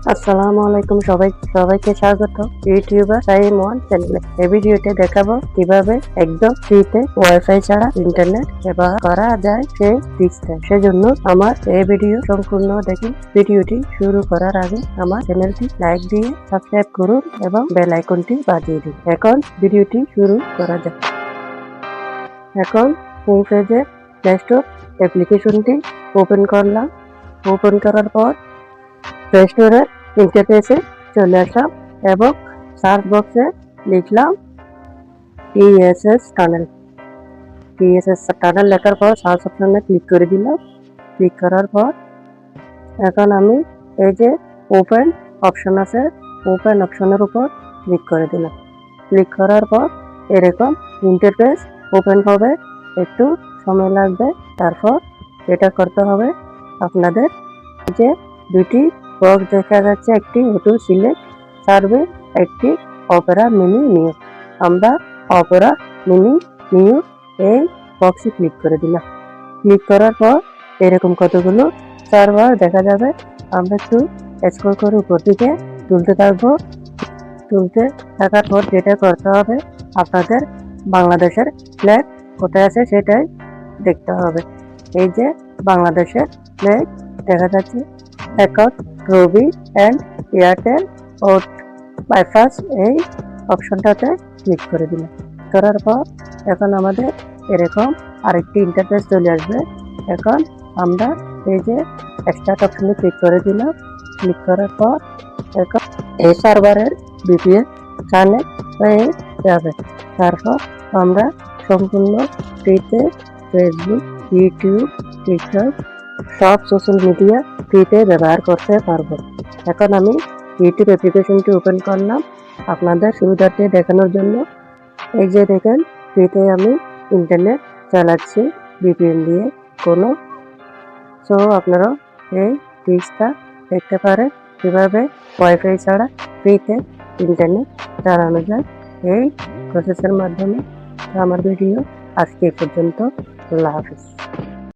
আসসালামু আলাইকুম সবাইকে স্বাগত ইউটিউবার টাইম ওয়ান চ্যানেলে। এই ভিডিওতে দেখাবো কিভাবে একদম ফ্রিতে ওয়াইফাই ছাড়া ইন্টারনেট ব্যবহার করা যায় সেই ট্রিক্সটা। সেজন্য আমার এই ভিডিও সম্পূর্ণ দেখুন। ভিডিওটি শুরু করার আগে আমার চ্যানেলটি লাইক দিয়ে সাবস্ক্রাইব করুন এবং বেল আইকনটি বাজিয়ে দিন। এখন ভিডিওটি শুরু করা যাক। এখন হোম পেজে ডেস্কটপ অ্যাপ্লিকেশনটি ওপেন করলাম। ওপেন করার পর প্লে স্টোরের ইন্টারফেসে চলে আসলাম এবং সার্চ বক্সে লিখলাম টিএসএস টানেল লেখার পর সার্চ অপশনে ক্লিক করে দিলাম। ক্লিক করার পর এখন আমি এই যে ওপেন অপশন আছে, ওপেন অপশনের উপর ক্লিক করে দিলাম। ক্লিক করার পর এরকম ইন্টারফেস ওপেন হবে, একটু সময় লাগবে। তারপর এটা করতে হবে আপনাদের যে দুটি বক্স দেখা যাচ্ছে, একটি অটো সিলেক্ট সার্ভে, একটি অপেরা মিনি নিউ। আমরা অপেরা মিনি নিউ এই বক্সে ক্লিক করে দিলাম। ক্লিক করার পর এরকম কতগুলো সার্ভার দেখা যাবে। আমরা একটু স্ক্রল করে উপর দিকে তুলতে থাকবো। তুলতে থাকার পর যেটা করতে হবে, আপনাদের বাংলাদেশের ফ্ল্যাগ কোথায় আছে সেটাই দেখতে হবে। এই যে বাংলাদেশের ফ্ল্যাগ দেখা যাচ্ছে, অ্যাকাউন্ট রবি অ্যান্ড এয়ারটেল ও বাইপাস এই অপশনটাতে ক্লিক করে দিলাম। করার পর এখন আমাদের এরকম আরেকটি ইন্টারফেস চলে আসবে। এখন আমরা এই যে স্টার্ট অপশনে ক্লিক করে দিলাম। ক্লিক করার পর এখন এই সার্ভারের ভিপিএন কানেক্ট হয়ে যাবে। তারপর আমরা সম্পূর্ণ ফ্রিতে ফেসবুক, ইউটিউব, টিকটক সব সোশ্যাল মিডিয়া ফ্রিতে ব্যবহার করতে পারবো। এখন আমি ইউটিউব অ্যাপ্লিকেশনটি ওপেন করলাম আপনাদের সুবিধার্থে দেখানোর জন্য। এই যে দেখেন, ফ্রিতে আমি ইন্টারনেট চালাচ্ছি ভিপিএন দিয়ে কোনো। সো আপনারা এই ট্রিক্সটা দেখতে পারেন কীভাবে ওয়াইফাই ছাড়া ফ্রিতে ইন্টারনেট চালানো যায় এই প্রসেসের মাধ্যমে। আমার ভিডিও আজকে পর্যন্ত। আল্লাহ হাফিজ।